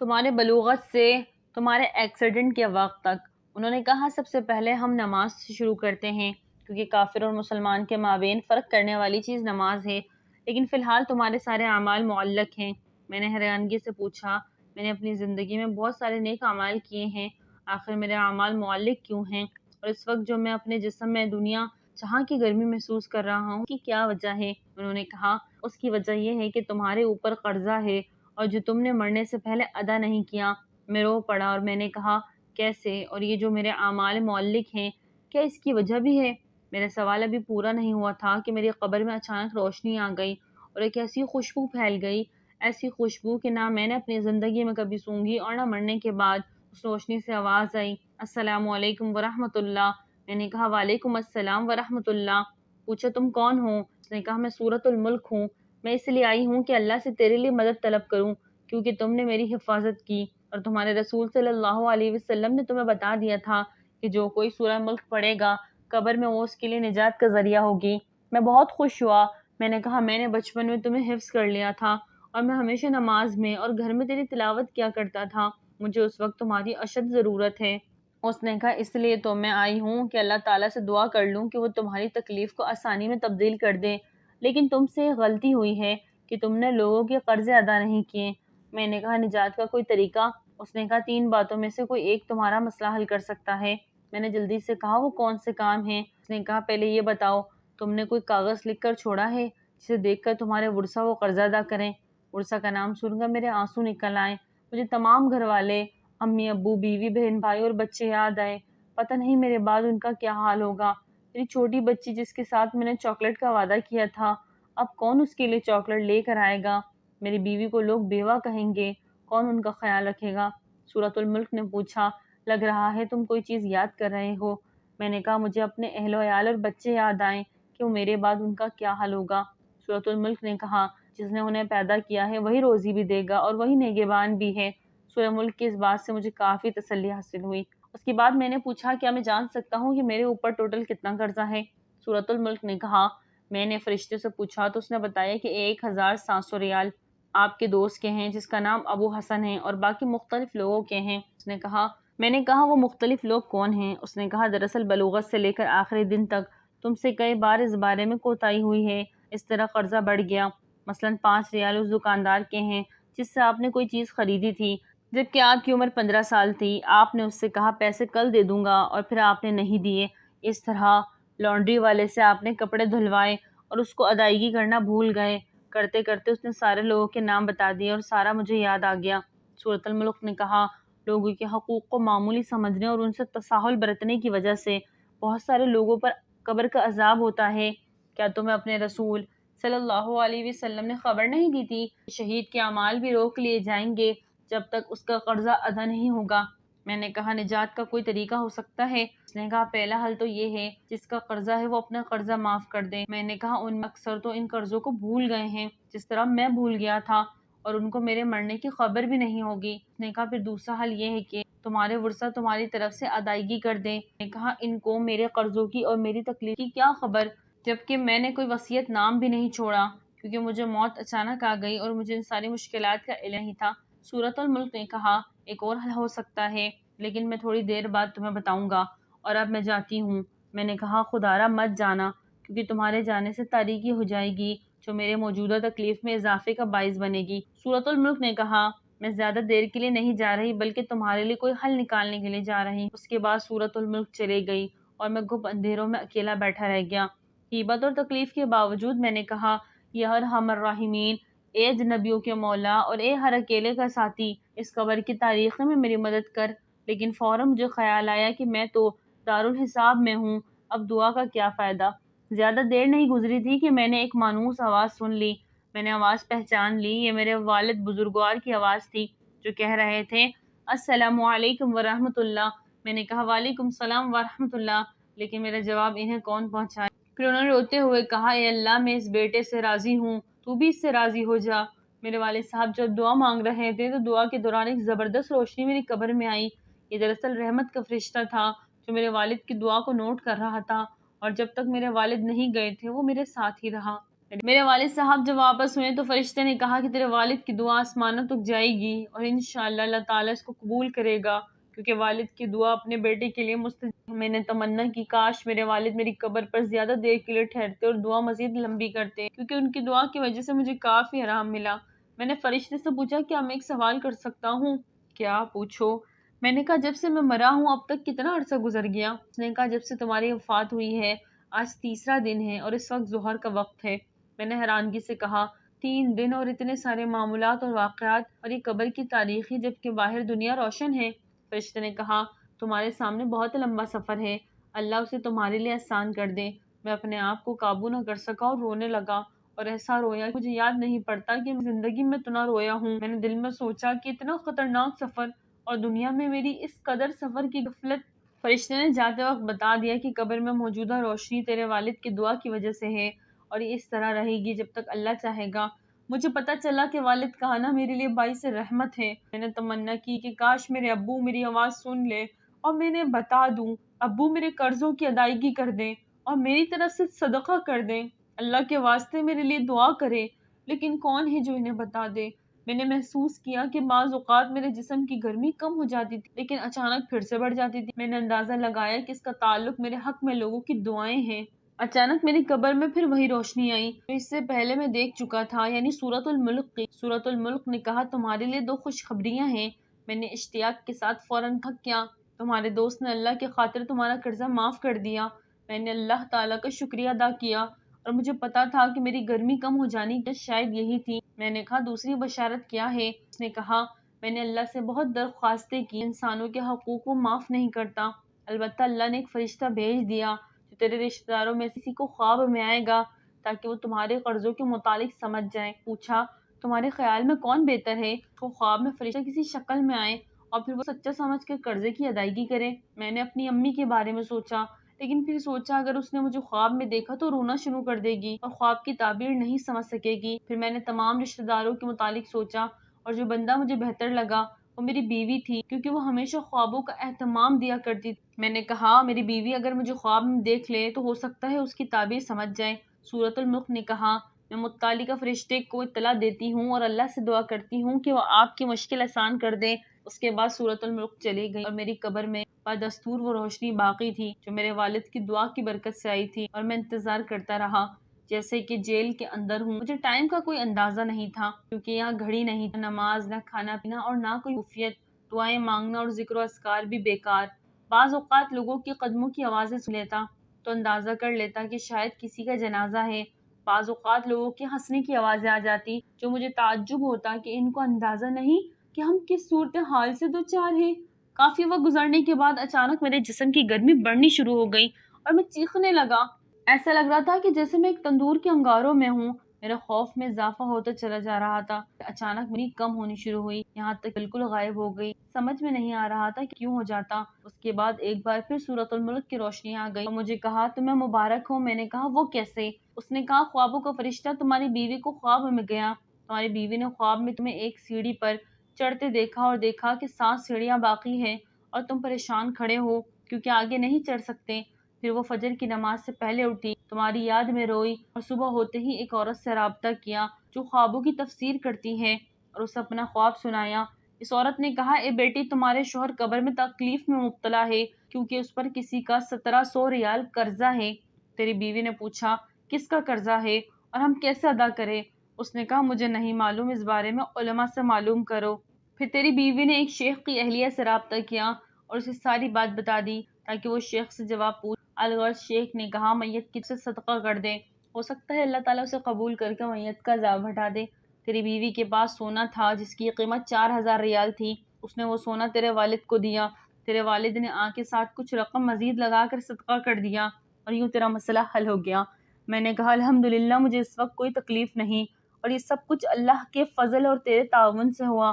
تمہارے بلوغت سے تمہارے ایکسیڈنٹ کے وقت تک۔ انہوں نے کہا سب سے پہلے ہم نماز سے شروع کرتے ہیں کیونکہ کافر اور مسلمان کے مابین فرق کرنے والی چیز نماز ہے، لیکن فی الحال تمہارے سارے اعمال معلق ہیں۔ میں نے حیرانگی سے پوچھا میں نے اپنی زندگی میں بہت سارے نیک اعمال کیے ہیں، آخر میرے اعمال معلق کیوں ہیں؟ اور اس وقت جو میں اپنے جسم میں دنیا جہاں کی گرمی محسوس کر رہا ہوں کی کیا وجہ ہے؟ انہوں نے کہا اس کی وجہ یہ ہے کہ تمہارے اوپر قرضہ ہے اور جو تم نے مرنے سے پہلے ادا نہیں کیا۔ میں رو پڑا اور میں نے کہا کیسے؟ اور یہ جو میرے اعمال معلق ہیں کیا اس کی وجہ بھی ہے؟ میرا سوال ابھی پورا نہیں ہوا تھا کہ میری قبر میں اچانک روشنی آ گئی اور ایک ایسی خوشبو پھیل گئی، ایسی خوشبو کہ نہ میں نے اپنی زندگی میں کبھی سونگھی اور نہ مرنے کے بعد۔ اس روشنی سے آواز آئی السلام علیکم ورحمۃ اللہ۔ میں نے کہا وعلیکم السلام ورحمۃ اللہ۔ پوچھا تم کون ہو؟ اس نے کہا میں سورۃ الملک ہوں، میں اس لیے آئی ہوں کہ اللہ سے تیرے لیے مدد طلب کروں کیونکہ تم نے میری حفاظت کی اور تمہارے رسول صلی اللہ علیہ وسلم نے تمہیں بتا دیا تھا کہ جو کوئی سورہ ملک پڑھے گا قبر میں وہ اس کے لیے نجات کا ذریعہ ہوگی۔ میں بہت خوش ہوا۔ میں نے کہا میں نے بچپن میں تمہیں حفظ کر لیا تھا اور میں ہمیشہ نماز میں اور گھر میں تیری تلاوت کیا کرتا تھا، مجھے اس وقت تمہاری اشد ضرورت ہے۔ اس نے کہا اس لیے تو میں آئی ہوں کہ اللہ تعالیٰ سے دعا کر لوں کہ وہ تمہاری تکلیف کو آسانی میں تبدیل کر دے، لیکن تم سے غلطی ہوئی ہے کہ تم نے لوگوں کے قرضے ادا نہیں کیے۔ میں نے کہا نجات کا کوئی طریقہ؟ اس نے کہا 3 باتوں میں سے کوئی ایک تمہارا مسئلہ حل کر سکتا ہے۔ میں نے جلدی سے کہا وہ کون سے کام ہیں؟ اس نے کہا پہلے یہ بتاؤ تم نے کوئی کاغذ لکھ کر چھوڑا ہے جسے دیکھ کر تمہارے ورثہ وہ قرضہ ادا کریں؟ ورثہ کا نام سن کر میرے آنسو نکل آئے، مجھے تمام گھر والے امی ابو بیوی بہن بھائی اور بچے یاد آئے۔ پتہ نہیں میرے بعد ان کا کیا حال ہوگا۔ میری چھوٹی بچی جس کے ساتھ میں نے چاکلیٹ کا وعدہ کیا تھا اب کون اس کے لیے چاکلیٹ لے کر آئے گا؟ میری بیوی کو لوگ بیوہ کہیں گے، کون ان کا خیال رکھے گا؟ سورۃ الملک نے پوچھا لگ رہا ہے تم کوئی چیز یاد کر رہے ہو۔ میں نے کہا مجھے اپنے اہل و عیال اور بچے یاد آئیں کہ وہ میرے بعد ان کا کیا حال ہوگا۔ سورۃ الملک نے کہا جس نے انہیں پیدا کیا ہے وہی روزی بھی دے گا اور وہی نگہبان بھی ہے۔ سورہ ملک کی اس بات سے مجھے کافی تسلی حاصل ہوئی۔ اس کے بعد میں نے پوچھا کیا میں جان سکتا ہوں کہ میرے اوپر ٹوٹل کتنا قرضہ ہے؟ سورۃ الملک نے کہا میں نے فرشتے سے پوچھا تو اس نے بتایا کہ 1700 ریال آپ کے دوست کے ہیں جس کا نام ابو حسن ہے اور باقی مختلف لوگوں کے ہیں۔ اس نے کہا میں نے کہا وہ مختلف لوگ کون ہیں؟ اس نے کہا دراصل بلوغت سے لے کر آخری دن تک تم سے کئی بار اس بارے میں کوتاہی ہوئی ہے، اس طرح قرضہ بڑھ گیا۔ مثلاً 5 ریال اس دکاندار کے ہیں جس سے آپ نے کوئی چیز خریدی تھی جبکہ آپ کی عمر 15 سال تھی، آپ نے اس سے کہا پیسے کل دے دوں گا اور پھر آپ نے نہیں دیے۔ اس طرح لانڈری والے سے آپ نے کپڑے دھلوائے اور اس کو ادائیگی کرنا بھول گئے۔ کرتے کرتے اس نے سارے لوگوں کے نام بتا دیے اور سارا مجھے یاد آ گیا۔ سورۃ الملک نے کہا، لوگوں کے حقوق کو معمولی سمجھنے اور ان سے تساہل برتنے کی وجہ سے بہت سارے لوگوں پر قبر کا عذاب ہوتا ہے۔ کیا تمہیں اپنے رسول صلی اللہ علیہ وسلم نے خبر نہیں دی تھی کہ شہید کے اعمال بھی روک لیے جائیں گے جب تک اس کا قرضہ ادا نہیں ہوگا؟ میں نے کہا، نجات کا کوئی طریقہ ہو سکتا ہے؟ اس نے کہا، پہلا حل تو یہ ہے جس کا قرضہ ہے وہ اپنا قرضہ معاف کر دے۔ میں نے کہا، ان میں اکثر تو ان قرضوں کو بھول گئے ہیں جس طرح میں بھول گیا تھا، اور ان کو میرے مرنے کی خبر بھی نہیں ہوگی۔ اس نے کہا، پھر دوسرا حل یہ ہے کہ تمہارے ورثہ تمہاری طرف سے ادائیگی کر دیں۔ میں نے کہا، ان کو میرے قرضوں کی اور میری تکلیف کی کیا خبر، جبکہ میں نے کوئی وصیت نام بھی نہیں چھوڑا، کیونکہ مجھے موت اچانک آ گئی اور مجھے ان ساری مشکلات کا علم نہیں تھا۔ سورۃ الملک نے کہا، ایک اور حل ہو سکتا ہے، لیکن میں تھوڑی دیر بعد تمہیں بتاؤں گا، اور اب میں جاتی ہوں۔ میں نے کہا، خدارا مت جانا، کیونکہ تمہارے جانے سے تاریکی ہو جائے گی جو میرے موجودہ تکلیف میں اضافے کا باعث بنے گی۔ سورۃ الملک نے کہا، میں زیادہ دیر کے لیے نہیں جا رہی بلکہ تمہارے لیے کوئی حل نکالنے کے لیے جا رہی۔ اس کے بعد سورۃ الملک چلی گئی اور میں گھپ اندھیروں میں اکیلا بیٹھا رہ گیا۔ غیبت اور تکلیف کے باوجود میں نے کہا، یا ارحم الراحمین، اے اجنبیوں کے مولا اور اے ہر اکیلے کا ساتھی، اس قبر کی تاریخ میں میری مدد کر۔ لیکن فوراً مجھے خیال آیا کہ میں تو دارالحساب میں ہوں، اب دعا کا کیا فائدہ؟ زیادہ دیر نہیں گزری تھی کہ میں نے ایک مانوس آواز سن لی۔ میں نے آواز پہچان لی، یہ میرے والد بزرگوار کی آواز تھی جو کہہ رہے تھے، السلام علیکم ورحمۃ اللہ۔ میں نے کہا، وعلیکم السلام ورحمۃ اللہ، لیکن میرا جواب انہیں کون پہنچائے؟ پھر انہوں نے روتے ہوئے کہا، اے اللہ، میں اس بیٹے سے راضی ہوں، تو بھی اس سے راضی ہو جا۔ میرے والد صاحب جب دعا مانگ رہے تھے تو دعا کے دوران ایک زبردست روشنی میری قبر میں آئی۔ یہ دراصل رحمت کا فرشتہ تھا جو میرے والد کی دعا کو نوٹ کر رہا تھا، اور جب تک میرے والد نہیں گئے تھے وہ میرے ساتھ ہی رہا۔ میرے والد صاحب جب واپس ہوئے تو فرشتے نے کہا کہ تیرے والد کی دعا آسمانوں تک جائے گی اور انشاءاللہ اللہ تعالیٰ اس کو قبول کرے گا، کیونکہ والد کی دعا اپنے بیٹے کے لیے مستجاب۔ میں نے تمنا کی کاش میرے والد میری قبر پر زیادہ دیر کے لیے ٹھہرتے اور دعا مزید لمبی کرتے، کیونکہ ان کی دعا کی وجہ سے مجھے کافی آرام ملا۔ میں نے فرشتے سے پوچھا، کیا میں ایک سوال کر سکتا ہوں؟ کیا؟ پوچھو۔ میں نے کہا، جب سے میں مرا ہوں اب تک کتنا عرصہ گزر گیا؟ اس نے کہا، جب سے تمہاری وفات ہوئی ہے آج تیسرا دن ہے اور اس وقت ظہر کا وقت ہے۔ میں نے حیرانگی سے کہا، 3 دن اور اتنے سارے معاملات اور واقعات اور یہ قبر کی تاریخی جبکہ باہر دنیا روشن ہے؟ فرشتے نے کہا، تمہارے سامنے بہت لمبا سفر ہے، اللہ اسے تمہارے لیے آسان کر دے۔ میں اپنے آپ کو قابو نہ کر سکا اور رونے لگا، اور ایسا رویا کہ مجھے یاد نہیں پڑتا کہ میں زندگی میں اتنا رویا ہوں۔ میں نے دل میں سوچا کہ اتنا خطرناک سفر اور دنیا میں میری اس قدر سفر کی غفلت۔ فرشتے نے جاتے وقت بتا دیا کہ قبر میں موجودہ روشنی تیرے والد کی دعا کی وجہ سے ہے، اور یہ اس طرح رہے گی جب تک اللہ چاہے گا۔ مجھے پتا چلا کہ والد کا آنا میرے لیے باعث رحمت ہے۔ میں نے تمنا کی کہ کاش میرے ابو میری آواز سن لے اور میں انہیں بتا دوں، ابو میرے قرضوں کی ادائیگی کر دیں اور میری طرف سے صدقہ کر دیں، اللہ کے واسطے میرے لیے دعا کرے، لیکن کون ہے جو انہیں بتا دے؟ میں نے محسوس کیا کہ بعض اوقات میرے جسم کی گرمی کم ہو جاتی تھی لیکن اچانک پھر سے بڑھ جاتی تھی۔ میں نے اندازہ لگایا کہ اس کا تعلق میرے حق میں لوگوں کی دعائیں ہیں۔ اچانک میری قبر میں پھر وہی روشنی آئی جو اس سے پہلے میں دیکھ چکا تھا، یعنی سورۃ الملک کی۔ سورۃ الملک نے کہا، تمہارے لیے 2 خوشخبریاں ہیں۔ میں نے اشتیاق کے ساتھ فوراً کہا، کیا؟ تمہارے دوست نے اللہ کی خاطر تمہارا قرضہ معاف کر دیا۔ میں نے اللہ تعالیٰ کا شکریہ ادا کیا، اور مجھے پتا تھا کہ میری گرمی کم ہو جانی کی شاید یہی تھی۔ میں نے کہا، دوسری بشارت کیا ہے؟ اس نے کہا، میں نے اللہ سے بہت درخواستیں کی، انسانوں کے حقوق کو معاف نہیں کرتا، البتہ اللہ نے ایک فرشتہ بھیج دیا جو تیرے رشتہ داروں میں سے کسی کو خواب میں آئے گا تاکہ وہ تمہارے قرضوں کے متعلق سمجھ جائیں۔ پوچھا، تمہارے خیال میں کون بہتر ہے، وہ خواب میں فرشتہ کسی شکل میں آئے اور پھر وہ سچا سمجھ کر قرضے کی ادائیگی کرے؟ میں نے اپنی امی کے بارے میں سوچا، لیکن پھر سوچا اگر اس نے مجھے خواب میں دیکھا تو رونا شروع کر دے گی اور خواب کی تعبیر نہیں سمجھ سکے گی۔ پھر میں نے تمام رشتہ داروں کے متعلق سوچا، اور جو بندہ مجھے بہتر لگا وہ میری بیوی تھی، کیونکہ وہ ہمیشہ خوابوں کا اہتمام دیا کرتی تھی۔ میں نے کہا، میری بیوی اگر مجھے خواب میں دیکھ لے تو ہو سکتا ہے اس کی تعبیر سمجھ جائے۔ سورۃ الملک نے کہا، میں متعلقہ فرشتے کو اطلاع دیتی ہوں اور اللہ سے دعا کرتی ہوں کہ وہ آپ کی مشکل آسان کر دے۔ اس کے بعد سورۃ الملک چلی گئی اور میری قبر میں بدستور وہ روشنی باقی تھی جو میرے والد کی دعا کی برکت سے آئی تھی، اور میں انتظار کرتا رہا جیسے کہ جیل کے اندر ہوں۔ مجھے ٹائم کا کوئی اندازہ نہیں تھا کیونکہ یہاں گھڑی نہیں تھی، نہ نماز، نہ کھانا پینا اور نہ کوئی خفیت، دعائیں مانگنا اور ذکر و اذکار بھی بیکار۔ بعض اوقات لوگوں کے قدموں کی آوازیں سن لیتا تو اندازہ کر لیتا کہ شاید کسی کا جنازہ ہے، بعض اوقات لوگوں کی ہنسنے کی آوازیں آ جاتی جو مجھے تعجب ہوتا کہ ان کو اندازہ نہیں کہ ہم کس صورتحال سے دوچار ہیں۔ کافی وقت گزرنے کے بعد اچانک میرے جسم کی گرمی بڑھنی شروع ہو گئی اور میں چیخنے لگا۔ ایسا لگ رہا تھا کہ جیسے میں ایک تندور کے انگاروں میں ہوں۔ میرے خوف میں اضافہ ہوتا چلا جا رہا تھا۔ اچانک میری کم ہونی شروع ہوئی، یہاں تک بالکل غائب ہو گئی۔ سمجھ میں نہیں آ رہا تھا کہ کیوں ہو جاتا۔ اس کے بعد ایک بار پھر سورۃ الملک کی روشنی آ گئی اور مجھے کہا تمہیں مبارک ہو۔ میں نے کہا وہ کیسے؟ اس نے کہا خوابوں کا فرشتہ تمہاری بیوی کو خواب میں گیا، تمہاری بیوی نے خواب میں تمہیں ایک سیڑھی پر چڑھتے دیکھا اور دیکھا کہ 7 سیڑھیاں باقی ہیں اور تم پریشان کھڑے ہو کیونکہ آگے نہیں چڑھ سکتے۔ پھر وہ فجر کی نماز سے پہلے اٹھی، تمہاری یاد میں روئی اور صبح ہوتے ہی ایک عورت سے رابطہ کیا جو خوابوں کی تفسیر کرتی ہے اور اسے اپنا خواب سنایا۔ اس عورت نے کہا اے بیٹی تمہارے شوہر قبر میں تکلیف میں مبتلا ہے کیونکہ اس پر کسی کا 1700 ریال قرضہ ہے۔ تیری بیوی نے پوچھا کس کا قرضہ ہے اور ہم کیسے ادا کریں؟ اس نے کہا مجھے نہیں معلوم، اس بارے میں علماء سے معلوم کرو۔ پھر تیری بیوی نے ایک شیخ کی اہلیہ سے رابطہ کیا اور اسے ساری بات بتا دی تاکہ وہ شیخ سے جواب پوچھ۔ الغرض شیخ نے کہا میت کی سے صدقہ کر دے، ہو سکتا ہے اللہ تعالیٰ اسے قبول کر کے میت کا عذاب ہٹا دے۔ تیری بیوی کے پاس سونا تھا جس کی قیمت 4000 ریال تھی، اس نے وہ سونا تیرے والد کو دیا۔ تیرے والد نے آن کے ساتھ کچھ رقم مزید لگا کر صدقہ کر دیا اور یوں تیرا مسئلہ حل ہو گیا۔ میں نے کہا الحمدللہ مجھے اس وقت کوئی تکلیف نہیں اور یہ سب کچھ اللہ کے فضل اور تیرے تعاون سے ہوا۔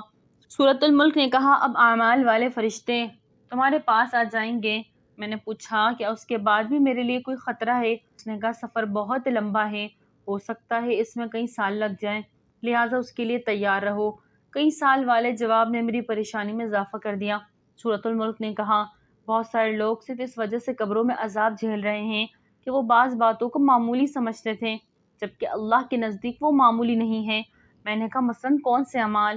سورۃ الملک نے کہا اب اعمال والے فرشتے تمہارے پاس آ جائیں گے۔ میں نے پوچھا کیا اس کے بعد بھی میرے لیے کوئی خطرہ ہے؟ اس نے کہا سفر بہت لمبا ہے، ہو سکتا ہے اس میں کئی سال لگ جائیں، لہٰذا اس کے لیے تیار رہو۔ کئی سال والے جواب نے میری پریشانی میں اضافہ کر دیا۔ سورۃ الملک نے کہا بہت سارے لوگ صرف اس وجہ سے قبروں میں عذاب جھیل رہے ہیں کہ وہ بعض باتوں کو معمولی سمجھتے تھے جبکہ اللہ کے نزدیک وہ معمولی نہیں ہے۔ میں نے کہا مثلاً کون سے اعمال؟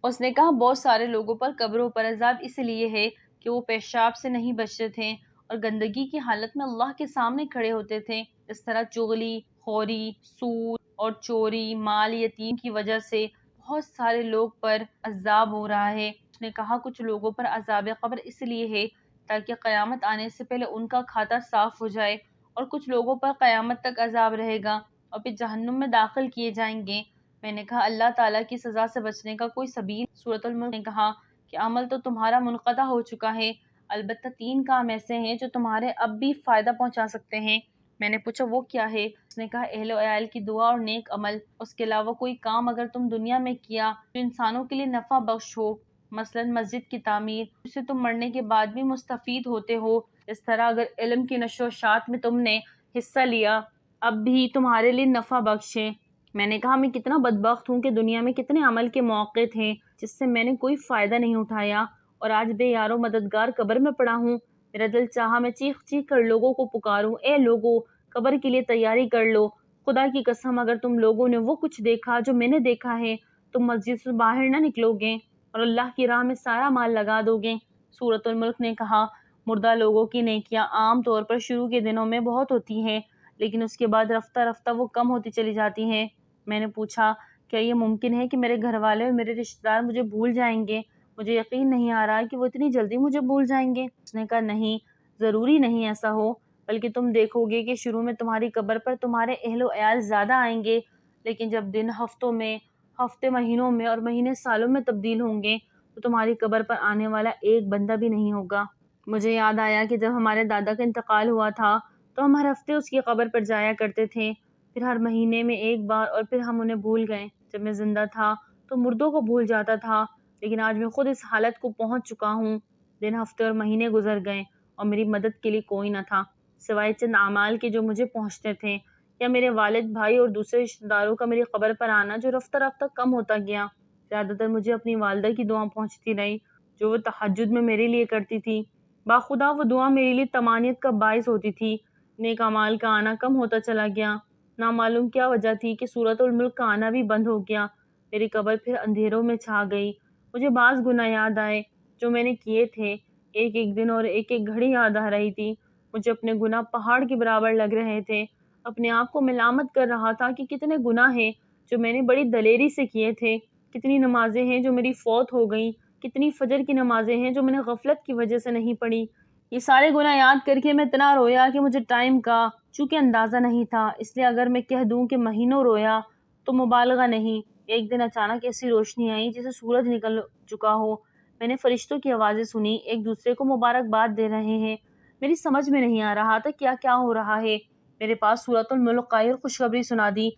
اس نے کہا بہت سارے لوگوں پر قبروں پر عذاب اس لیے ہے کہ وہ پیشاب سے نہیں بچتے تھے اور گندگی کی حالت میں اللہ کے سامنے کھڑے ہوتے تھے۔ اس طرح چغلی، خوری، سود اور چوری، مال یتیم کی وجہ سے بہت سارے لوگ پر عذاب ہو رہا ہے۔ اس نے کہا کچھ لوگوں پر عذاب قبر اس لیے ہے تاکہ قیامت آنے سے پہلے ان کا کھاتا صاف ہو جائے، اور کچھ لوگوں پر قیامت تک عذاب رہے گا اور پھر جہنم میں داخل کیے جائیں گے۔ میں نے کہا اللہ تعالیٰ کی سزا سے بچنے کا کوئی سبیل؟ سورۃ الملک نے کہا کہ عمل تو تمہارا منقطع ہو چکا ہے، البتہ 3 کام ایسے ہیں جو تمہارے اب بھی فائدہ پہنچا سکتے ہیں۔ میں نے پوچھا وہ کیا ہے؟ اس نے کہا اہل و عیال کی دعا اور نیک عمل۔ اس کے علاوہ کوئی کام اگر تم دنیا میں کیا جو انسانوں کے لیے نفع بخش ہو، مثلا مسجد کی تعمیر جس سے تم مرنے کے بعد بھی مستفید ہوتے ہو، اس طرح اگر علم کی نشر و اشاعت میں تم نے حصہ لیا اب بھی تمہارے لیے نفع بخش ہے۔ میں نے کہا میں کتنا بدبخت ہوں کہ دنیا میں کتنے عمل کے موقع تھے جس سے میں نے کوئی فائدہ نہیں اٹھایا اور آج بے یار و مددگار قبر میں پڑا ہوں۔ میرا دل چاہا میں چیخ چیخ کر لوگوں کو پکاروں اے لوگو قبر کے لیے تیاری کر لو، خدا کی قسم اگر تم لوگوں نے وہ کچھ دیکھا جو میں نے دیکھا ہے تم مسجد سے باہر نہ نکلو گے اور اللہ کی راہ میں سارا مال لگا دو گے۔ سورۃ الملک نے کہا مردہ لوگوں کی نیکیاں عام طور پر شروع کے دنوں میں بہت ہوتی ہیں لیکن اس کے بعد رفتہ رفتہ وہ کم ہوتی چلی جاتی ہیں۔ میں نے پوچھا کیا یہ ممکن ہے کہ میرے گھر والے اور میرے رشتہ دار مجھے بھول جائیں گے؟ مجھے یقین نہیں آ رہا کہ وہ اتنی جلدی مجھے بھول جائیں گے۔ اس نے کہا نہیں، ضروری نہیں ایسا ہو، بلکہ تم دیکھو گے کہ شروع میں تمہاری قبر پر تمہارے اہل و عیال زیادہ آئیں گے، لیکن جب دن ہفتوں میں، ہفتے مہینوں میں اور مہینے سالوں میں تبدیل ہوں گے تو تمہاری قبر پر آنے والا ایک بندہ بھی نہیں ہوگا۔ مجھے یاد آیا کہ جب ہمارے دادا کا انتقال ہوا تھا تو ہم ہر ہفتے اس کی قبر پر جایا کرتے تھے، پھر ہر مہینے میں ایک بار، اور پھر ہم انہیں بھول گئے۔ جب میں زندہ تھا تو مردوں کو بھول جاتا تھا، لیکن آج میں خود اس حالت کو پہنچ چکا ہوں۔ دن ہفتے اور مہینے گزر گئے اور میری مدد کے لیے کوئی نہ تھا سوائے چند اعمال کے جو مجھے پہنچتے تھے، یا میرے والد، بھائی اور دوسرے رشتہ داروں کا میری قبر پر آنا جو رفتہ رفتہ کم ہوتا گیا۔ زیادہ تر مجھے اپنی والدہ کی دعا پہنچتی رہی جو وہ تہجد میں میرے لیے کرتی تھی۔ باخدا وہ دعا میرے لیے طمانینت کا باعث ہوتی تھی۔ نیک اعمال کا آنا کم ہوتا چلا گیا۔ نامعلوم کیا وجہ تھی کہ سورۃ الملک کا آنا بھی بند ہو گیا۔ میری قبر پھر اندھیروں میں چھا گئی۔ مجھے بعض گناہ یاد آئے جو میں نے کیے تھے، ایک ایک دن اور ایک ایک گھڑی یاد آ رہی تھی۔ مجھے اپنے گناہ پہاڑ کے برابر لگ رہے تھے۔ اپنے آپ کو ملامت کر رہا تھا کہ کتنے گناہ ہیں جو میں نے بڑی دلیری سے کیے تھے، کتنی نمازیں ہیں جو میری فوت ہو گئیں، کتنی فجر کی نمازیں ہیں جو میں نے غفلت کی وجہ سے نہیں پڑھی، یہ سارے گناہ یاد کر کے میں اتنا رویا کہ مجھے ٹائم کا چونکہ اندازہ نہیں تھا، اس لیے اگر میں کہہ دوں کہ مہینوں رویا تو مبالغہ نہیں۔ ایک دن اچانک ایسی روشنی آئی جیسے سورج نکل چکا ہو۔ میں نے فرشتوں کی آوازیں سنی، ایک دوسرے کو مبارکباد دے رہے ہیں۔ میری سمجھ میں نہیں آ رہا تھا کیا کیا ہو رہا ہے۔ میرے پاس سورۃ الملک کا یہ خوشخبری سنا دی۔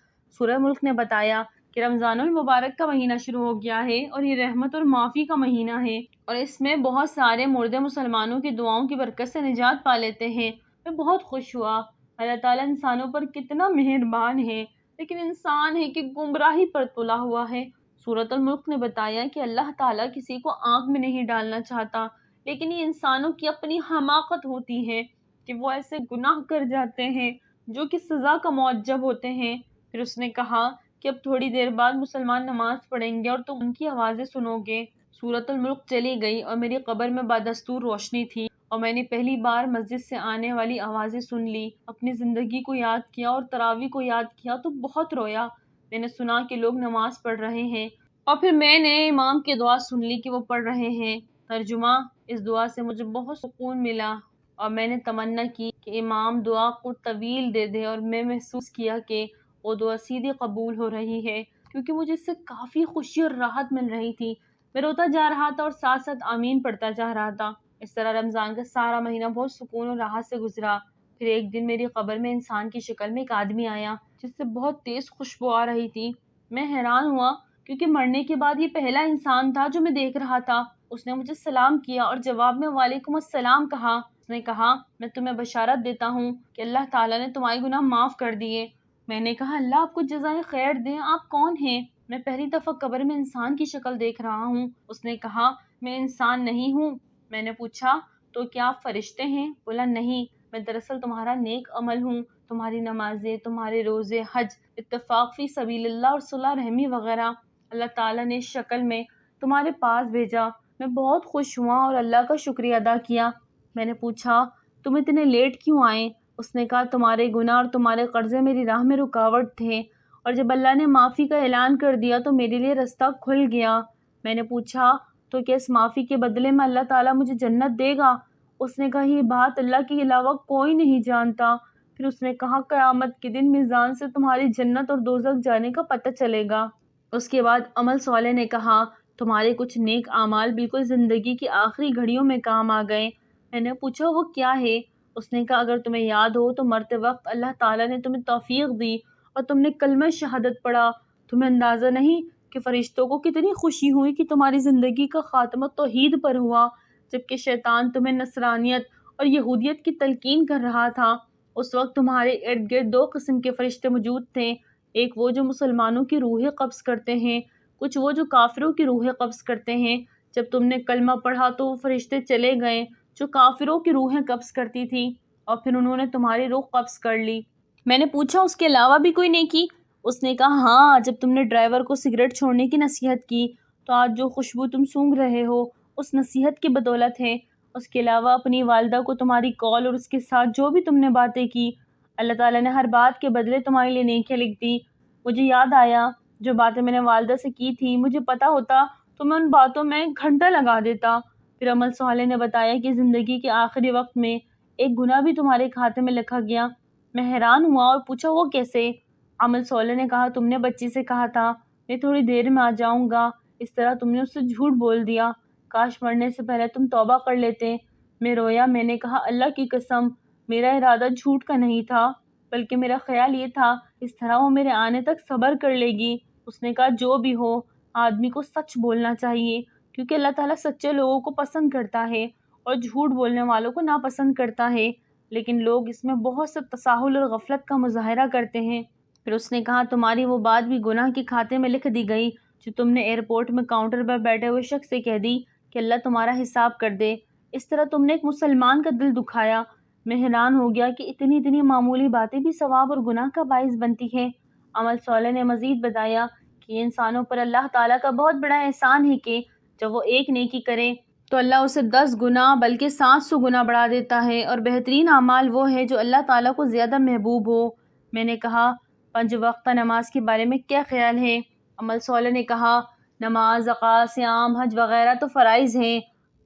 سورہ ملک نے بتایا کہ رمضان المبارک کا مہینہ شروع ہو گیا ہے اور یہ رحمت اور معافی کا مہینہ ہے، اور اس میں بہت سارے مردے مسلمانوں کی دعاؤں کی برکت سے نجات پا لیتے ہیں۔ میں بہت خوش ہوا۔ اللہ تعالیٰ انسانوں پر کتنا مہربان ہے، لیکن انسان ہے کہ گمراہی پر تلا ہوا ہے۔ سورۃ الملک نے بتایا کہ اللہ تعالیٰ کسی کو آگ میں نہیں ڈالنا چاہتا، لیکن یہ انسانوں کی اپنی حماقت ہوتی ہے کہ وہ ایسے گناہ کر جاتے ہیں جو کہ سزا کا موجب ہوتے ہیں۔ پھر اس نے کہا کہ اب تھوڑی دیر بعد مسلمان نماز پڑھیں گے اور تم ان کی آوازیں سنو گے۔ سورۃ الملک چلی گئی اور میری قبر میں بدستور روشنی تھی، اور میں نے پہلی بار مسجد سے آنے والی آوازیں سن لی۔ اپنی زندگی کو یاد کیا اور تراویح کو یاد کیا تو بہت رویا۔ میں نے سنا کہ لوگ نماز پڑھ رہے ہیں، اور پھر میں نے امام کی دعا سن لی کہ وہ پڑھ رہے ہیں۔ ترجمہ: اس دعا سے مجھے بہت سکون ملا، اور میں نے تمنا کی کہ امام دعا کو طویل دے دے، اور میں محسوس کیا کہ وہ دعا سیدھی قبول ہو رہی ہے، کیونکہ مجھے اس سے کافی خوشی اور راحت مل رہی تھی۔ میں روتا جا رہا تھا اور ساتھ ساتھ آمین پڑھتا جا رہا تھا۔ اس طرح رمضان کا سارا مہینہ بہت سکون اور راحت سے گزرا۔ پھر ایک دن میری قبر میں انسان کی شکل میں ایک آدمی آیا جس سے بہت تیز خوشبو آ رہی تھی۔ میں حیران ہوا کیونکہ مرنے کے بعد یہ پہلا انسان تھا جو میں دیکھ رہا تھا۔ اس نے مجھے سلام کیا اور جواب میں وعلیکم السلام کہا۔ اس نے کہا، میں تمہیں بشارت دیتا ہوں کہ اللہ تعالیٰ نے تمہارے گناہ معاف کر دیے۔ میں نے کہا، اللہ آپ کو جزائے خیر دیں، آپ کون ہیں؟ میں پہلی دفعہ قبر میں انسان کی شکل دیکھ رہا ہوں۔ اس نے کہا، میں انسان نہیں ہوں۔ میں نے پوچھا، تو کیا آپ فرشتے ہیں؟ بولا، نہیں، میں دراصل تمہارا نیک عمل ہوں۔ تمہاری نمازیں، تمہارے روزے، حج، اتفاق فی سبیل اللہ اور صلح رحمی وغیرہ اللہ تعالیٰ نے اس شکل میں تمہارے پاس بھیجا۔ میں بہت خوش ہوا اور اللہ کا شکریہ ادا کیا۔ میں نے پوچھا، تم اتنے لیٹ کیوں آئے؟ اس نے کہا، تمہارے گناہ اور تمہارے قرضے میری راہ میں رکاوٹ تھے، اور جب اللہ نے معافی کا اعلان کر دیا تو میرے لیے رستہ کھل گیا۔ میں نے پوچھا، تو کیا اس معافی کے بدلے میں اللہ تعالیٰ مجھے جنت دے گا؟ اس نے کہا، یہ بات اللہ کے علاوہ کوئی نہیں جانتا۔ پھر اس نے کہا، قیامت کے دن میزان سے تمہاری جنت اور دوزخ جانے کا پتہ چلے گا۔ اس کے بعد عمل صالح نے کہا، تمہارے کچھ نیک اعمال بالکل زندگی کی آخری گھڑیوں میں کام آ گئے۔ میں نے پوچھا، وہ کیا ہے؟ اس نے کہا، اگر تمہیں یاد ہو تو مرتے وقت اللہ تعالیٰ نے تمہیں توفیق دی اور تم نے کلمہ شہادت پڑھا۔ تمہیں اندازہ نہیں کہ فرشتوں کو کتنی خوشی ہوئی کہ تمہاری زندگی کا خاتمہ توحید پر ہوا، جبکہ شیطان تمہیں نصرانیت اور یہودیت کی تلقین کر رہا تھا۔ اس وقت تمہارے ارد گرد دو قسم کے فرشتے موجود تھے، ایک وہ جو مسلمانوں کی روحیں قبض کرتے ہیں، کچھ وہ جو کافروں کی روحیں قبض کرتے ہیں۔ جب تم نے کلمہ پڑھا تو وہ فرشتے چلے گئے جو کافروں کی روحیں قبض کرتی تھی، اور پھر انہوں نے تمہاری روح قبض کر لی۔ میں نے پوچھا، اس کے علاوہ بھی کوئی نیکی؟ اس نے کہا، ہاں، جب تم نے ڈرائیور کو سگریٹ چھوڑنے کی نصیحت کی تو آج جو خوشبو تم سونگھ رہے ہو اس نصیحت کی بدولت ہے۔ اس کے علاوہ اپنی والدہ کو تمہاری کال اور اس کے ساتھ جو بھی تم نے باتیں کی، اللہ تعالیٰ نے ہر بات کے بدلے تمہارے لیے نیکیاں لکھ دی۔ مجھے یاد آیا جو باتیں میں نے والدہ سے کی تھی، مجھے پتا ہوتا تو میں ان باتوں میں گھنٹہ لگا دیتا۔ پھر عمل صالح نے بتایا کہ زندگی کے آخری وقت میں ایک گناہ بھی تمہارے کھاتے میں لکھا گیا۔ میں حیران ہوا اور پوچھا، وہ کیسے؟ عمل صالح نے کہا، تم نے بچی سے کہا تھا میں تھوڑی دیر میں آ جاؤں گا، اس طرح تم نے اس سے جھوٹ بول دیا۔ کاش مرنے سے پہلے تم توبہ کر لیتے۔ میں رویا۔ میں نے کہا، اللہ کی قسم، میرا ارادہ جھوٹ کا نہیں تھا، بلکہ میرا خیال یہ تھا اس طرح وہ میرے آنے تک صبر کر لے گی۔ اس نے کہا، جو بھی ہو، آدمی کو سچ بولنا چاہیے، کیونکہ اللہ تعالیٰ سچے لوگوں کو پسند کرتا ہے اور جھوٹ بولنے والوں کو ناپسند کرتا ہے، لیکن لوگ اس میں بہت سے تساہل اور غفلت کا مظاہرہ کرتے ہیں۔ پھر اس نے کہا، تمہاری وہ بات بھی گناہ کے کھاتے میں لکھ دی گئی جو تم نے ایئرپورٹ میں کاؤنٹر پر بیٹھے ہوئے شخص سے کہہ دی کہ اللہ تمہارا حساب کر دے۔ اس طرح تم نے ایک مسلمان کا دل دکھایا۔ میں حیران ہو گیا کہ اتنی معمولی باتیں بھی ثواب اور گناہ کا باعث بنتی ہیں۔ عمل صالح نے مزید بتایا کہ یہ انسانوں پر اللہ تعالیٰ کا بہت بڑا احسان ہے کہ جب وہ ایک نیکی کرے تو اللہ اسے 10 گنا بلکہ 700 گنا بڑھا دیتا ہے، اور بہترین اعمال وہ ہے جو اللہ تعالیٰ کو زیادہ محبوب ہو۔ میں نے کہا، 5 وقتہ نماز کے بارے میں کیا خیال ہے؟ عمل صالح نے کہا، نماز، زکوٰۃ، صیام، حج وغیرہ تو فرائض ہیں،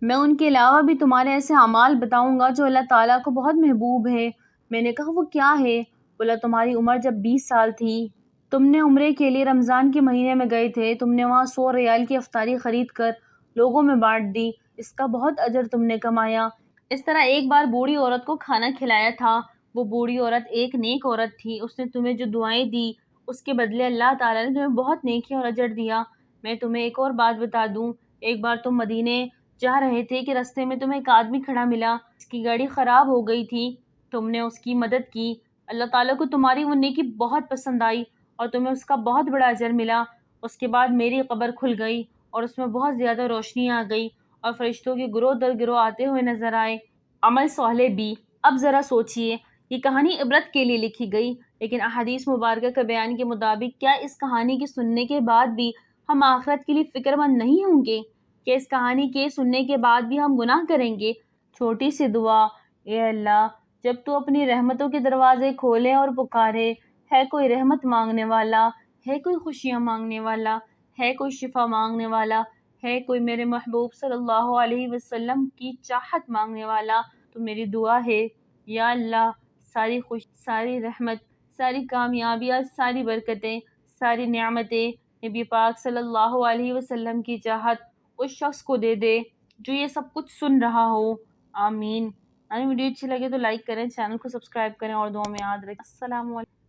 میں ان کے علاوہ بھی تمہارے ایسے اعمال بتاؤں گا جو اللہ تعالیٰ کو بہت محبوب ہے۔ میں نے کہا وہ کیا ہے؟ بولا تمہاری عمر جب 20 سال تھی، تم نے عمرے کے لیے رمضان کے مہینے میں گئے تھے، تم نے وہاں 100 ریال کی افطاری خرید کر لوگوں میں بانٹ دی، اس کا بہت اجر تم نے کمایا۔ اس طرح ایک بار بوڑھی عورت کو کھانا کھلایا تھا، وہ بوڑھی عورت ایک نیک عورت تھی، اس نے تمہیں جو دعائیں دی اس کے بدلے اللہ تعالیٰ نے تمہیں بہت نیکی اور اجر دیا۔ میں تمہیں ایک اور بات بتا دوں، ایک بار تم مدینے جا رہے تھے کہ رستے میں تمہیں ایک آدمی کھڑا ملا، اس کی گاڑی خراب ہو گئی تھی، تم نے اس کی مدد کی، اللہ تعالیٰ کو تمہاری وہ نیکی بہت پسند آئی اور تمہیں اس کا بہت بڑا اجر ملا۔ اس کے بعد میری قبر کھل گئی اور اس میں بہت زیادہ روشنی آ گئی اور فرشتوں کے گروہ در گروہ آتے ہوئے نظر آئے۔ عمل صالح بھی۔ اب ذرا سوچئے، یہ کہانی عبرت کے لیے لکھی گئی، لیکن احادیث مبارکہ کے بیان کے مطابق کیا اس کہانی کے سننے کے بعد بھی ہم آخرت کے لیے فکر مند نہیں ہوں گے؟ کہ اس کہانی کے سننے کے بعد بھی ہم گناہ کریں گے؟ چھوٹی سی دعا: اے اللہ، جب تو اپنی رحمتوں کے دروازے کھولے اور پکارے، ہے کوئی رحمت مانگنے والا، ہے کوئی خوشیاں مانگنے والا، ہے کوئی شفا مانگنے والا، ہے کوئی میرے محبوب صلی اللہ علیہ وسلم کی چاہت مانگنے والا، تو میری دعا ہے یا اللہ، ساری ساری رحمت، ساری کامیابیاں، ساری برکتیں، ساری نعمتیں نبی پاک صلی اللہ علیہ وسلم کی چاہت اس شخص کو دے دے جو یہ سب کچھ سن رہا ہو۔ آمین۔ ویڈیو اچھی لگے تو لائک کریں، چینل کو سبسکرائب کریں اور دعا میں یاد رکھیں۔ السلام علیکم۔